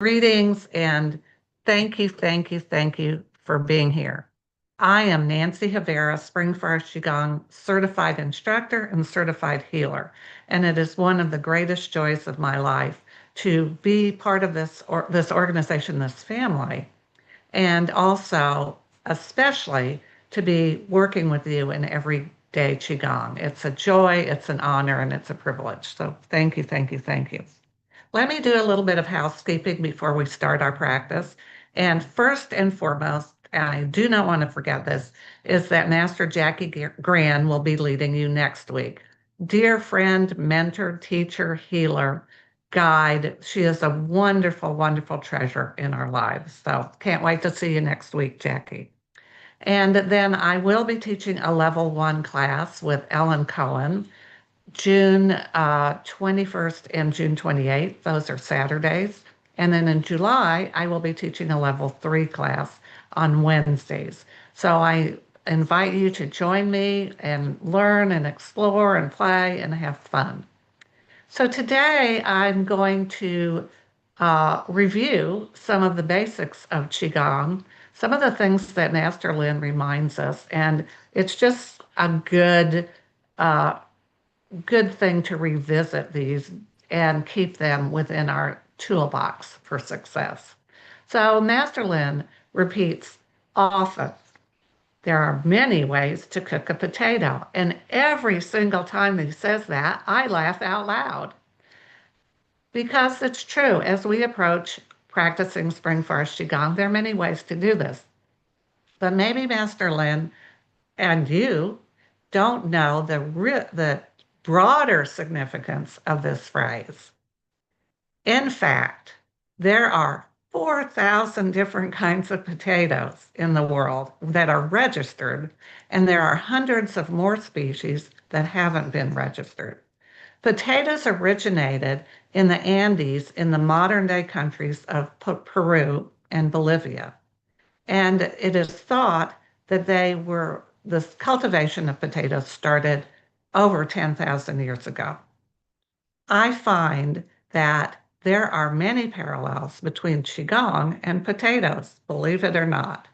Greetings and thank you for being here. I am Nancy Havera, Spring Forest Qigong certified instructor and certified healer, and it is one of the greatest joys of my life to be part of this organization, this family, and also especially to be working with you in everyday Qigong. It's a joy, it's an honor, and it's a privilege. So thank you. Let me do a little bit of housekeeping before we start our practice. And first and foremost, and I do not want to forget this, is that Master Jackie Gran will be leading you next week. Dear friend, mentor, teacher, healer, guide. She is a wonderful, wonderful treasure in our lives. So can't wait to see you next week, Jackie. And then I will be teaching a level 1 class with Ellen Cohen, June 21st and June 28th. Those are Saturdays. And then in July, I will be teaching a level 3 class on Wednesdays. So I invite you to join me and learn and explore and play and have fun. So today I'm going to review some of the basics of Qigong, some of the things that Master Lin reminds us, and it's just a uh, good thing to revisit these and keep them within our toolbox for success. So Master Lin repeats often, there are many ways to cook a potato. And every single time he says that, I laugh out loud because it's true. As we approach practicing Spring Forest Qigong, there are many ways to do this. But maybe Master Lin and you don't know the broader significance of this phrase. In fact, there are 4,000 different kinds of potatoes in the world that are registered, and there are hundreds of more species that haven't been registered. Potatoes originated in the Andes in the modern-day countries of Peru and Bolivia. And it is thought that the cultivation of potatoes started over 10,000 years ago. I find that there are many parallels between Qigong and potatoes, believe it or not.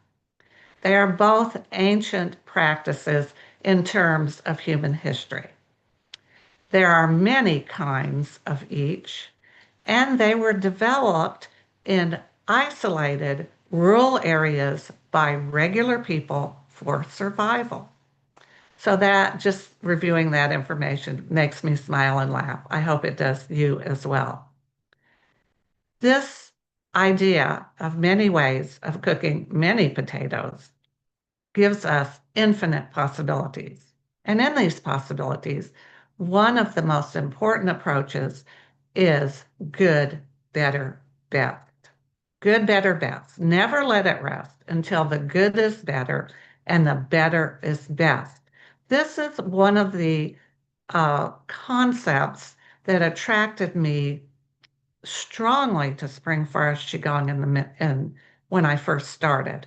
They are both ancient practices in terms of human history. There are many kinds of each, and they were developed in isolated rural areas by regular people for survival. So that just reviewing that information makes me smile and laugh. I hope it does you as well. This idea of many ways of cooking many potatoes gives us infinite possibilities. And in these possibilities, one of the most important approaches is good, better, best. Good, better, best. Never let it rest until the good is better and the better is best. This is one of the concepts that attracted me strongly to Spring Forest Qigong when I first started.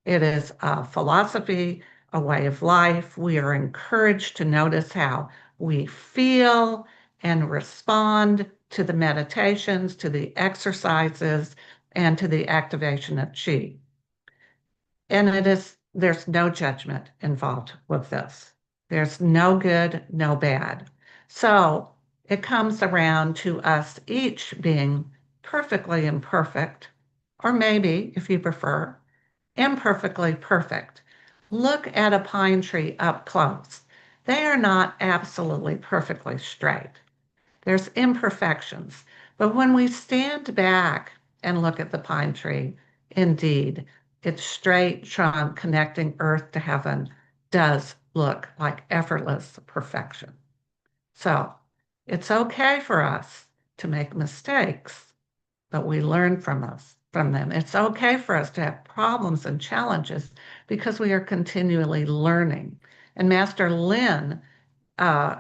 It is a philosophy, a way of life. We are encouraged to notice how we feel and respond to the meditations, to the exercises, and to the activation of Qi. And there's no judgment involved with this. There's no good, no bad. So it comes around to us each being perfectly imperfect, or maybe, if you prefer, imperfectly perfect. Look at a pine tree up close. They are not absolutely perfectly straight. There's imperfections. But when we stand back and look at the pine tree, indeed, its straight trunk connecting earth to heaven does look like effortless perfection. So it's okay for us to make mistakes, but we learn from them. It's okay for us to have problems and challenges because we are continually learning. And Master Lin uh,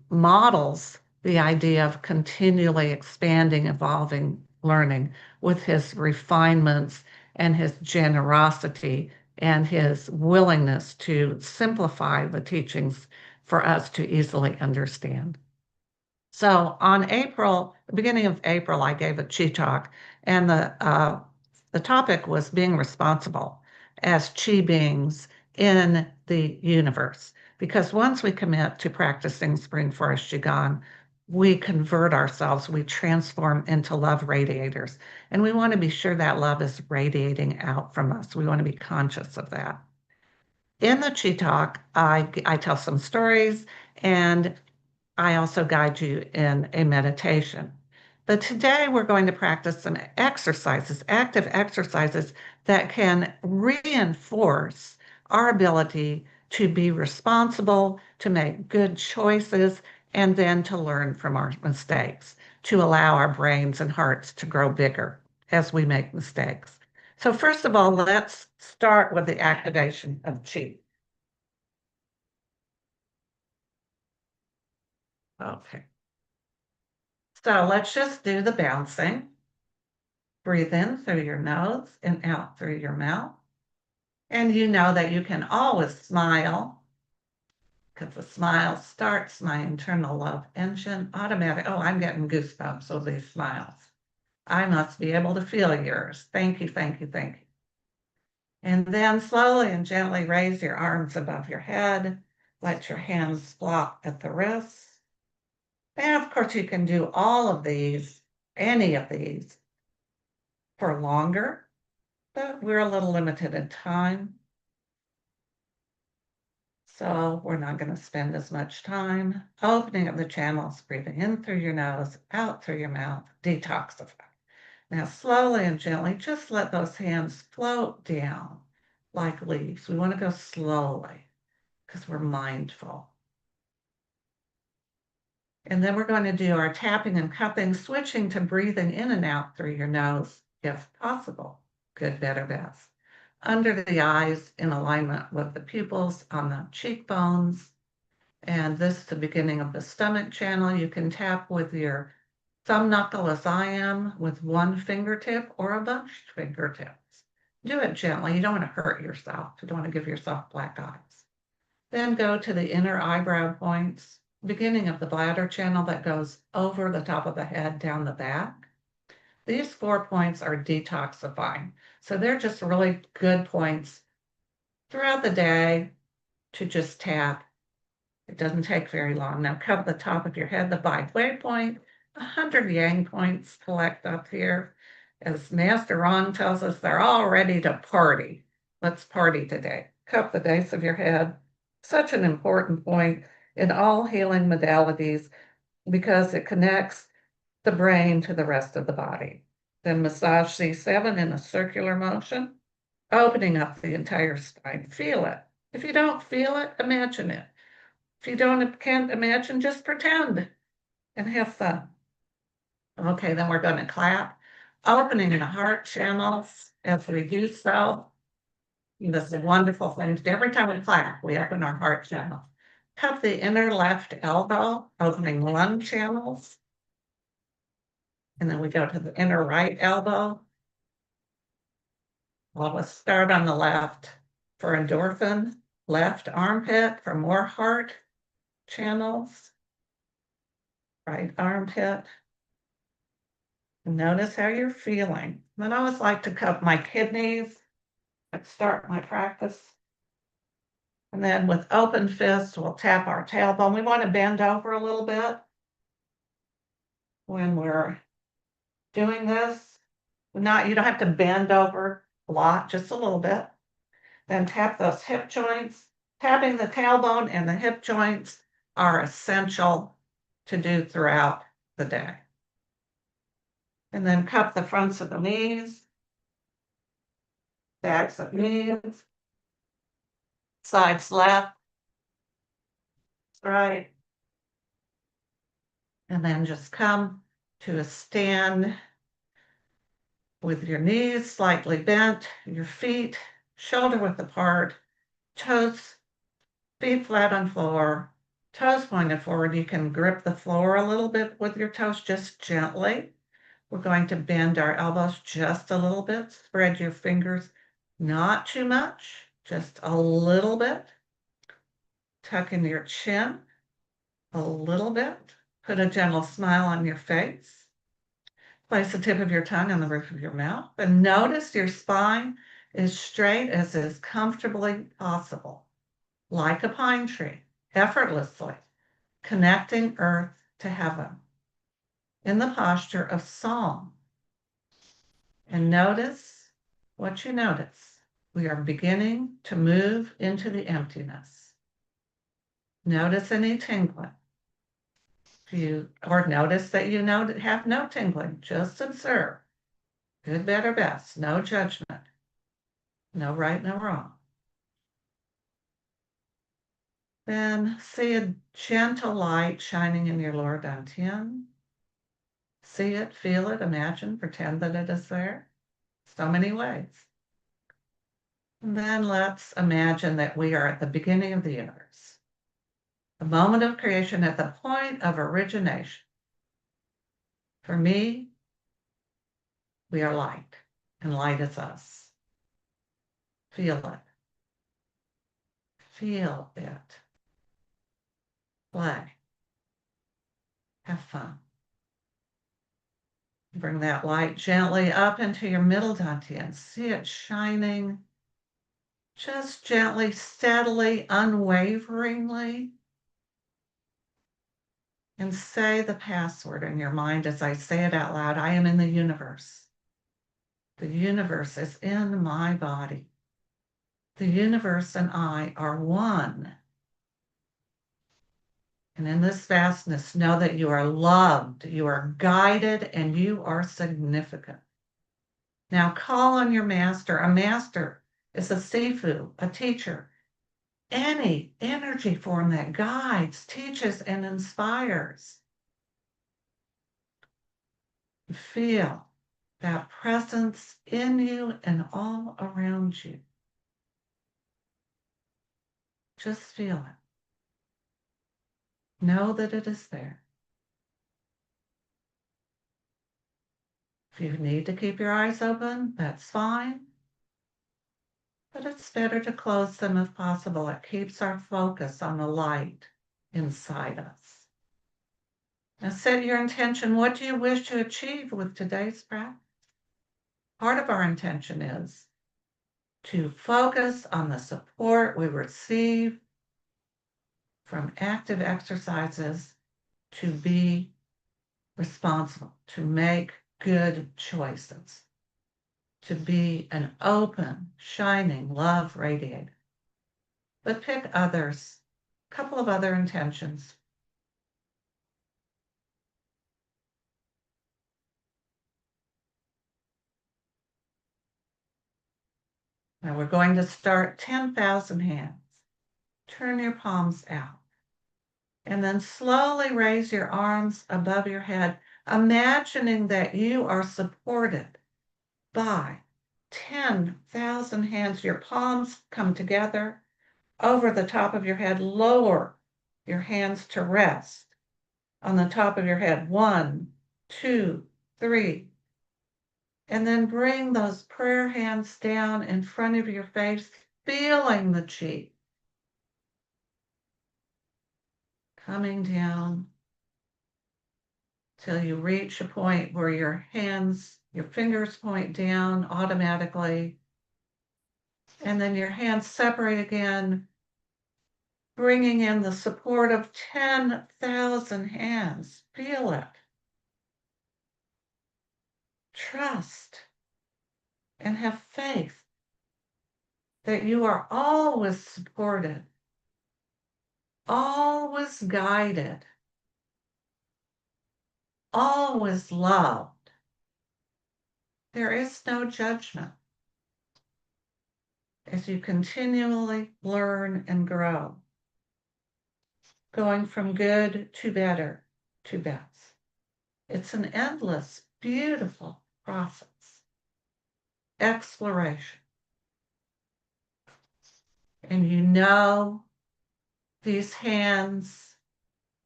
models the idea of continually expanding, evolving, learning with his refinements and his generosity and his willingness to simplify the teachings for us to easily understand. So on the beginning of April, I gave a Chi talk, and the topic was being responsible as Chi beings in the universe. Because once we commit to practicing Spring Forest Qigong, we convert ourselves, we transform into love radiators. And we want to be sure that love is radiating out from us. We want to be conscious of that. In the Chi talk, I tell some stories and I also guide you in a meditation. But today we're going to practice some exercises, active exercises that can reinforce our ability to be responsible, to make good choices, and then to learn from our mistakes, to allow our brains and hearts to grow bigger as we make mistakes. So first of all, let's start with the activation of Qi. Okay. So let's just do the bouncing. Breathe in through your nose and out through your mouth. And you know that you can always smile because the smile starts my internal love engine automatic. Oh, I'm getting goosebumps with these smiles. I must be able to feel yours. Thank you, thank you, thank you. And then slowly and gently raise your arms above your head. Let your hands flop at the wrists. And of course, you can do all of these, any of these, for longer, but we're a little limited in time. So we're not going to spend as much time opening up the channels, breathing in through your nose, out through your mouth, detoxify. Now, slowly and gently, just let those hands float down like leaves. We want to go slowly because we're mindful. And then we're going to do our tapping and cupping, switching to breathing in and out through your nose, if possible. Good, better, best. Under the eyes in alignment with the pupils on the cheekbones. And this is the beginning of the stomach channel. You can tap with your thumb knuckle as I am with one fingertip or a bunch of fingertips. Do it gently. You don't want to hurt yourself. You don't want to give yourself black eyes. Then go to the inner eyebrow points, beginning of the bladder channel that goes over the top of the head down the back. These 4 points are detoxifying. So they're just really good points throughout the day to just tap. It doesn't take very long. Now cover the top of your head, the Bai point, 100 yang points collect up here. As Master Ron tells us, they're all ready to party. Let's party today. Cup the base of your head. Such an important point in all healing modalities because it connects the brain to the rest of the body. Then massage C7 in a circular motion, opening up the entire spine. Feel it. If you don't feel it, imagine it. If you can't imagine, just pretend and have fun. Okay, then we're going to clap, opening the heart channels as we do so. This is a wonderful thing. Every time we clap, we open our heart channel. Cup the inner left elbow, opening lung channels. And then we go to the inner right elbow. Well, let's start on the left for endorphin, left armpit for more heart channels, right armpit. Notice how you're feeling. Then I always like to cup my kidneys and start my practice. And then with open fists, we'll tap our tailbone. We want to bend over a little bit when we're doing this. You don't have to bend over a lot, just a little bit. Then tap those hip joints. Tapping the tailbone and the hip joints are essential to do throughout the day. And then cup the fronts of the knees, backs of knees, sides left, right. And then just come to a stand with your knees slightly bent, your feet shoulder width apart, toes, feet flat on floor, toes pointed forward. You can grip the floor a little bit with your toes, just gently. We're going to bend our elbows just a little bit. Spread your fingers, not too much, just a little bit. Tuck in your chin a little bit. Put a gentle smile on your face. Place the tip of your tongue on the roof of your mouth, and notice your spine is straight as is comfortably possible, like a pine tree, effortlessly connecting earth to heaven in the posture of psalm. And notice what you notice. We are beginning to move into the emptiness. Notice any tingling. Or notice that you have no tingling. Just observe. Good, better, best. No judgment. No right, no wrong. Then see a gentle light shining in your lower dantian. See it, feel it, imagine, pretend that it is there. So many ways. And then let's imagine that we are at the beginning of the universe, the moment of creation at the point of origination. For me, we are light, and light is us. Feel it. Feel it. Play. Have fun. Bring that light gently up into your middle dantian. See it shining just gently, steadily, unwaveringly. And say the password in your mind as I say it out loud. I am in the universe. The universe is in my body. The universe and I are one. And in this vastness, know that you are loved, you are guided, and you are significant. Now call on your master. A master is a sifu, a teacher, any energy form that guides, teaches, and inspires. Feel that presence in you and all around you. Just feel it. Know that it is there. If you need to keep your eyes open, that's fine. But it's better to close them if possible. It keeps our focus on the light inside us. Now set your intention. What do you wish to achieve with today's practice? Part of our intention is to focus on the support we receive from active exercises to be responsible, to make good choices, to be an open, shining love radiator. But pick others, a couple of other intentions. Now we're going to start 10,000 hands. Turn your palms out. And then slowly raise your arms above your head, imagining that you are supported by 10,000 hands. Your palms come together over the top of your head. Lower your hands to rest on the top of your head. 1, 2, 3. And then bring those prayer hands down in front of your face, feeling the chi coming down till you reach a point where your fingers point down automatically. And then your hands separate again, bringing in the support of 10,000 hands. Feel it. Trust and have faith that you are always supported, always guided, always loved. There is no judgment as you continually learn and grow, going from good to better to best. It's an endless, beautiful process. Exploration. And you know these hands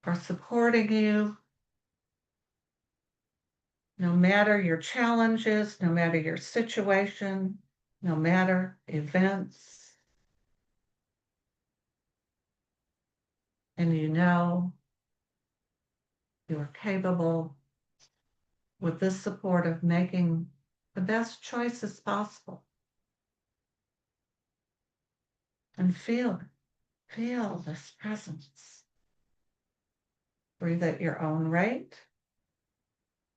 are supporting you no matter your challenges, no matter your situation, no matter events. And you know You are capable, with this support, of making the best choices possible. And feel this presence. Breathe at your own rate.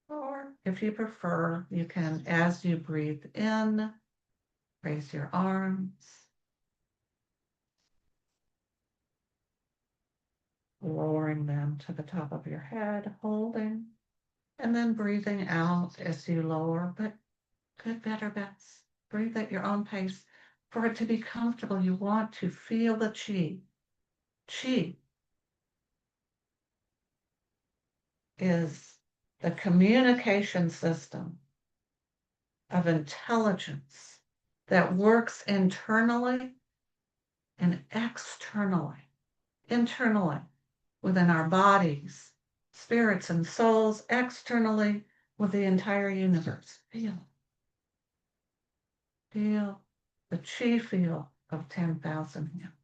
Or if you prefer, you can, as you breathe in, raise your arms, lowering them to the top of your head, holding, and then breathing out as you lower, but good, better, best. Breathe at your own pace. For it to be comfortable, you want to feel the qi. Qi is the communication system of intelligence that works internally and externally. Internally, within our bodies, spirits, and souls, externally, with the entire universe. Feel the qi field of 10,000 hands.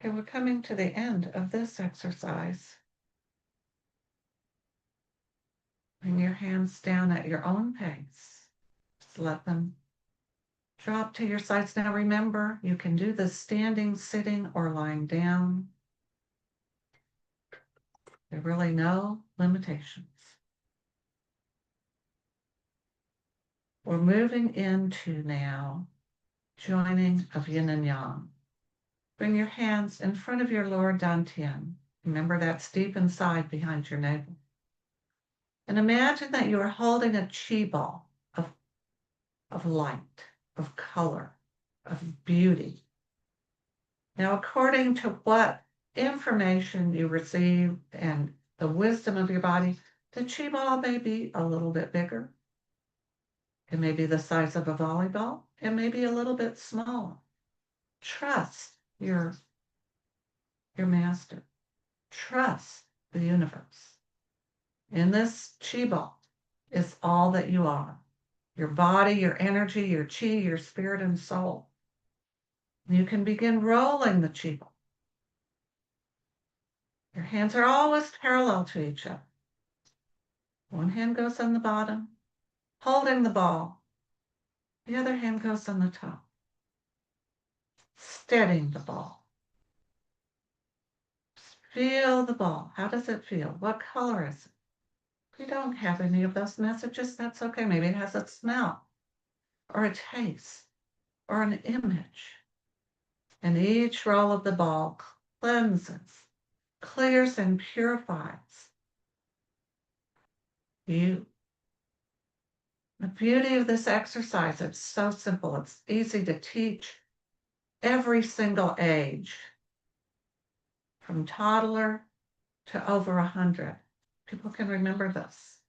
Okay, we're coming to the end of this exercise. Bring your hands down at your own pace. Just let them drop to your sides. Now remember, you can do this standing, sitting, or lying down. There are really no limitations. We're moving into now joining of yin and yang. Bring your hands in front of your lower dantian. Remember that's deep inside behind your navel. And imagine that you are holding a qi ball of light, of color, of beauty. Now, according to what information you receive and the wisdom of your body, the qi ball may be a little bit bigger. It may be the size of a volleyball. It may be a little bit smaller. Trust your master. Trust the universe. In this qi ball is all that you are. Your body, your energy, your qi, your spirit and soul. You can begin rolling the qi ball. Your hands are always parallel to each other. One hand goes on the bottom, holding the ball. The other hand goes on the top, steadying the ball. Feel the ball. How does it feel? What color is it? If you don't have any of those messages, that's okay. Maybe it has a smell or a taste or an image. And each roll of the ball cleanses, clears, and purifies you. The beauty of this exercise, it's so simple. It's easy to teach every single age, from toddler to over 100. People can remember this.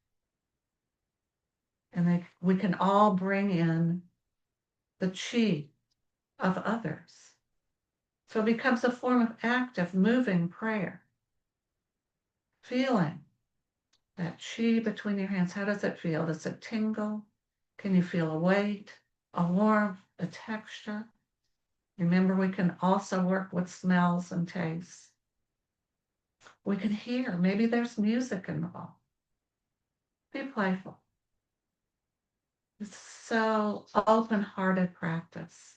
And we can all bring in the qi of others. So it becomes a form of active, moving prayer. Feeling that qi between your hands. How does it feel? Does it tingle? Can you feel a weight, a warmth, a texture? Remember, we can also work with smells and tastes. We can hear. Maybe there's music involved. Be playful. It's so open-hearted practice.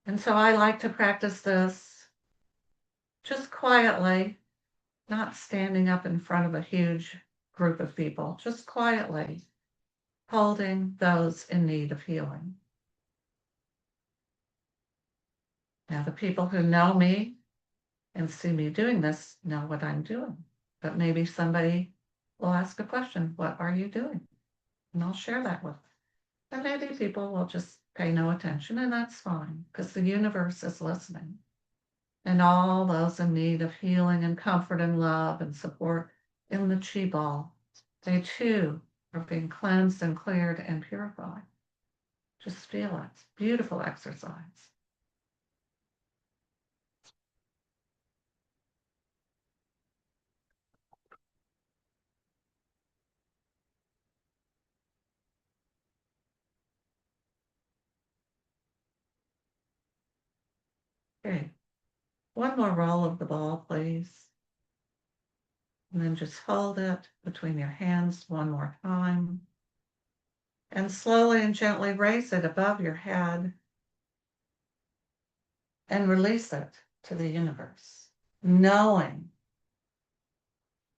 And so I like to practice this just quietly, not standing up in front of a huge group of people, just quietly holding those in need of healing. Now, the people who know me and see me doing this know what I'm doing, but maybe somebody will ask a question, what are you doing? And I'll share that with them. And maybe people will just pay no attention, and that's fine, because the universe is listening. And all those in need of healing and comfort and love and support in the Qi ball, they too are being cleansed and cleared and purified. Just feel it. Beautiful exercise. Okay. One more roll of the ball, please. And then just hold it between your hands one more time. And slowly and gently raise it above your head and release it to the universe, knowing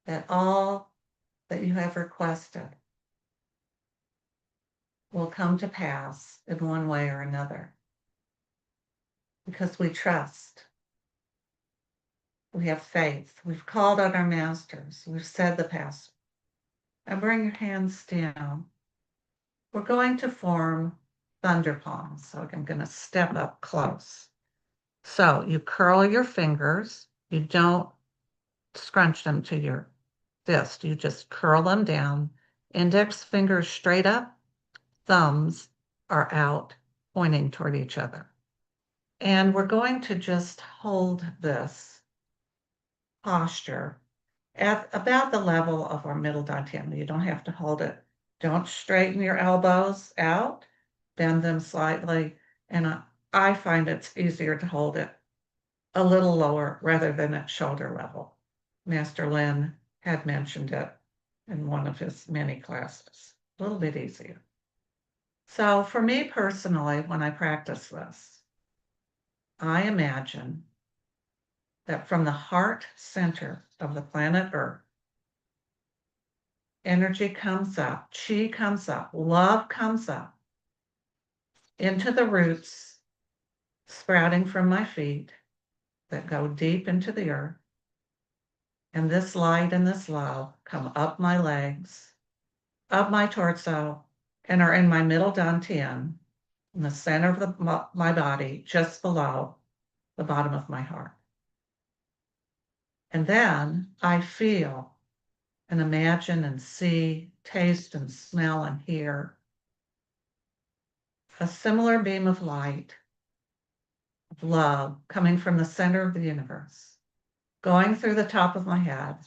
that all that you have requested will come to pass in one way or another. Because we trust, we have faith, we've called on our masters, we've said the past. And bring your hands down. We're going to form thunder palms. So I'm going to step up close. So you curl your fingers. You don't scrunch them to your fist. You just curl them down. Index fingers straight up. Thumbs are out, pointing toward each other. And we're going to just hold this posture at about the level of our middle dantian. You don't have to hold it. Don't straighten your elbows out, bend them slightly. And I find it's easier to hold it a little lower rather than at shoulder level. Master Lin had mentioned it in one of his many classes, a little bit easier. So for me personally, when I practice this, I imagine that from the heart center of the planet Earth, energy comes up, Qi comes up, love comes up into the roots sprouting from my feet that go deep into the earth. And this light and this love come up my legs, up my torso, and are in my middle dantian, in the center of my body, just below the bottom of my heart. And then I feel and imagine and see, taste and smell and hear a similar beam of light, of love, coming from the center of the universe, going through the top of my head,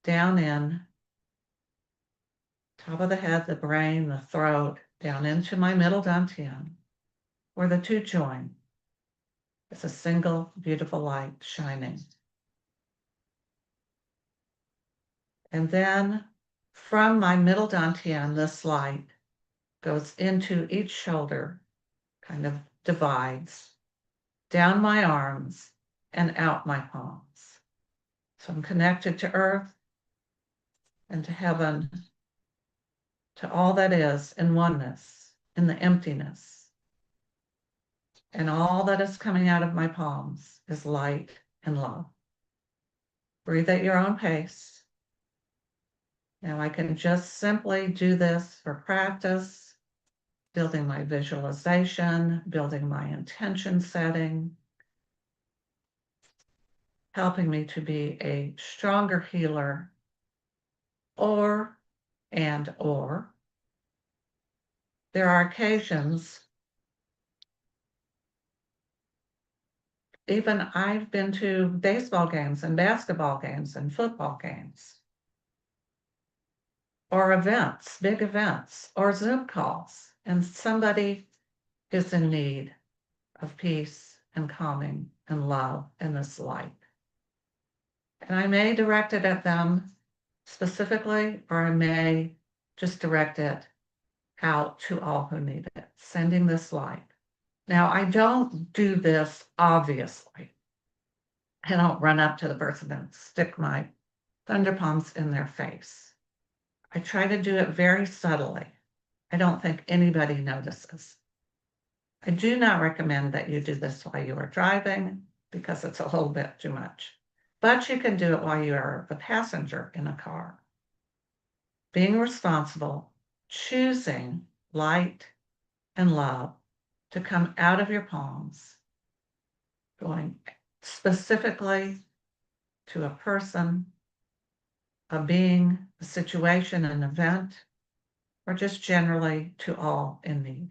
down in, top of the head, the brain, the throat, down into my middle dantian, where the two join. It's a single beautiful light shining. And then from my middle dantian, this light goes into each shoulder, kind of divides, down my arms and out my palms. So I'm connected to earth and to heaven, to all that is in oneness, in the emptiness. And all that is coming out of my palms is light and love. Breathe at your own pace. Now I can just simply do this for practice, building my visualization, building my intention setting, helping me to be a stronger healer, or there are occasions, even I've been to baseball games and basketball games and football games, or events, big events, or Zoom calls, and somebody is in need of peace and calming and love and this light. And I may direct it at them specifically, or I may just direct it out to all who need it, sending this light. Now, I don't do this obviously. I don't run up to the person and stick my thunder palms in their face. I try to do it very subtly. I don't think anybody notices. I do not recommend that you do this while you are driving because it's a little bit too much, but you can do it while you are the passenger in a car. Being responsible, choosing light and love to come out of your palms, going specifically to a person, a being, a situation, an event, or just generally to all in need.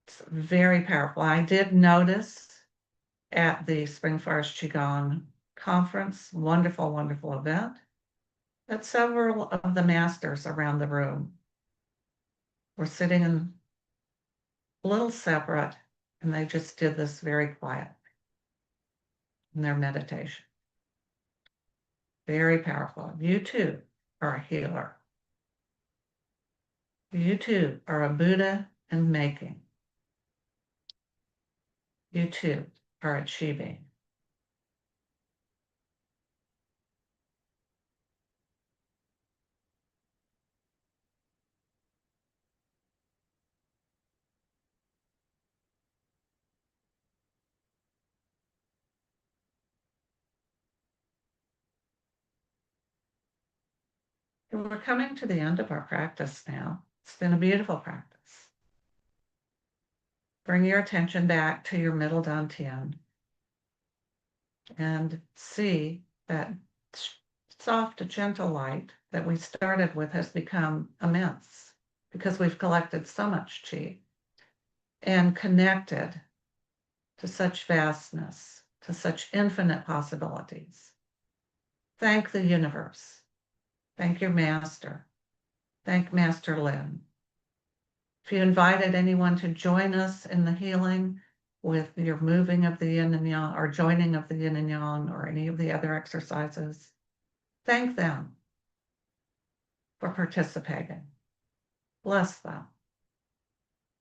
It's very powerful. I did notice at the Spring Forest Qigong conference, wonderful, wonderful event, that several of the masters around the room were sitting in a little separate, and they just did this very quietly in their meditation. Very powerful. You too are a healer. You too are a Buddha in making. You too are achieving. And we're coming to the end of our practice now. It's been a beautiful practice. Bring your attention back to your middle dantian and see that soft, gentle light that we started with has become immense because we've collected so much qi and connected to such vastness, to such infinite possibilities. Thank the universe. Thank your master. Thank Master Lin. If you invited anyone to join us in the healing with your moving of the yin and yang or joining of the yin and yang or any of the other exercises, thank them for participating. Bless them.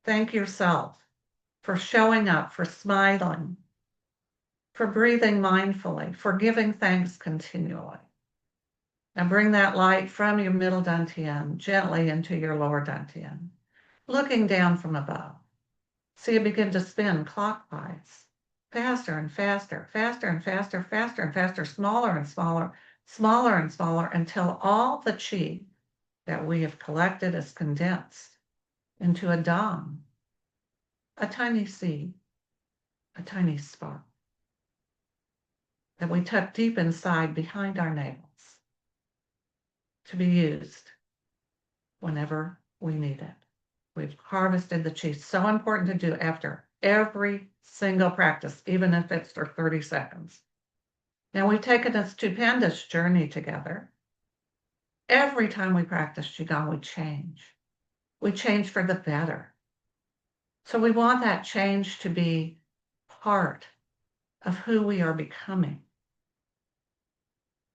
Thank yourself for showing up, for smiling, for breathing mindfully, for giving thanks continually. Now bring that light from your middle dantian gently into your lower dantian, looking down from above. So you begin to spin clockwise, faster and faster, faster and faster, faster and faster, smaller and smaller, smaller and smaller, until all the qi that we have collected is condensed into a dong, a tiny seed, a tiny spark that we tuck deep inside behind our navels to be used whenever we need it. We've harvested the qi. So important to do after every single practice, even if it's for 30 seconds. Now we've taken a stupendous journey together. Every time we practice Qigong, we change. We change for the better. So we want that change to be part of who we are becoming.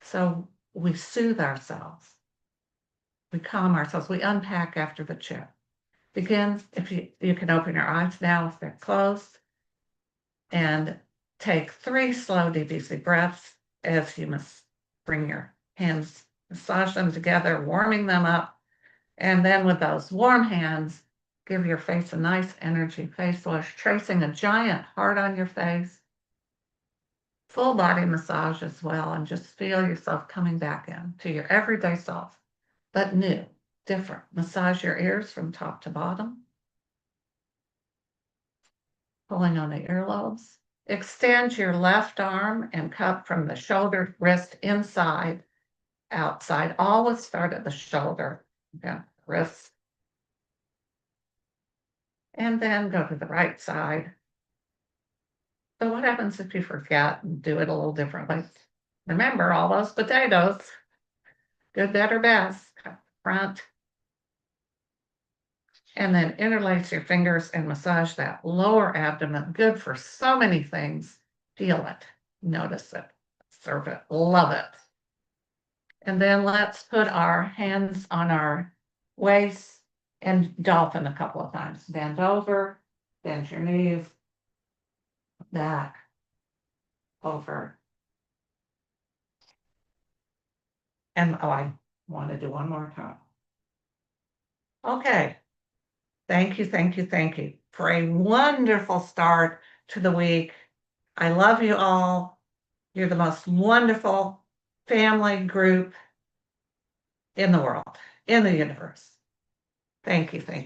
So we soothe ourselves. We calm ourselves. We unpack after the chip. Begin, if you can open your eyes now if they're closed, and take 3 slow, deep, easy breaths as you must bring your hands, massage them together, warming them up. And then with those warm hands, give your face a nice energy face wash, tracing a giant heart on your face. Full body massage as well, and just feel yourself coming back in to your everyday self, but new, different. Massage your ears from top to bottom, pulling on the earlobes. Extend your left arm and cup from the shoulder, wrist inside, outside. Always start at the shoulder, okay, wrist. And then go to the right side. So what happens if you forget and do it a little differently? Remember all those potatoes, good, better, best, front. And then interlace your fingers and massage that lower abdomen. Good for so many things. Feel it, notice it, observe it, love it. And then let's put our hands on our waist and dolphin a couple of times. Bend over, bend your knees, back, over. And oh, I want to do one more time. Okay. Thank you, thank you, thank you for a wonderful start to the week. I love you all. You're the most wonderful family group in the world, in the universe. Thank you. Thank you.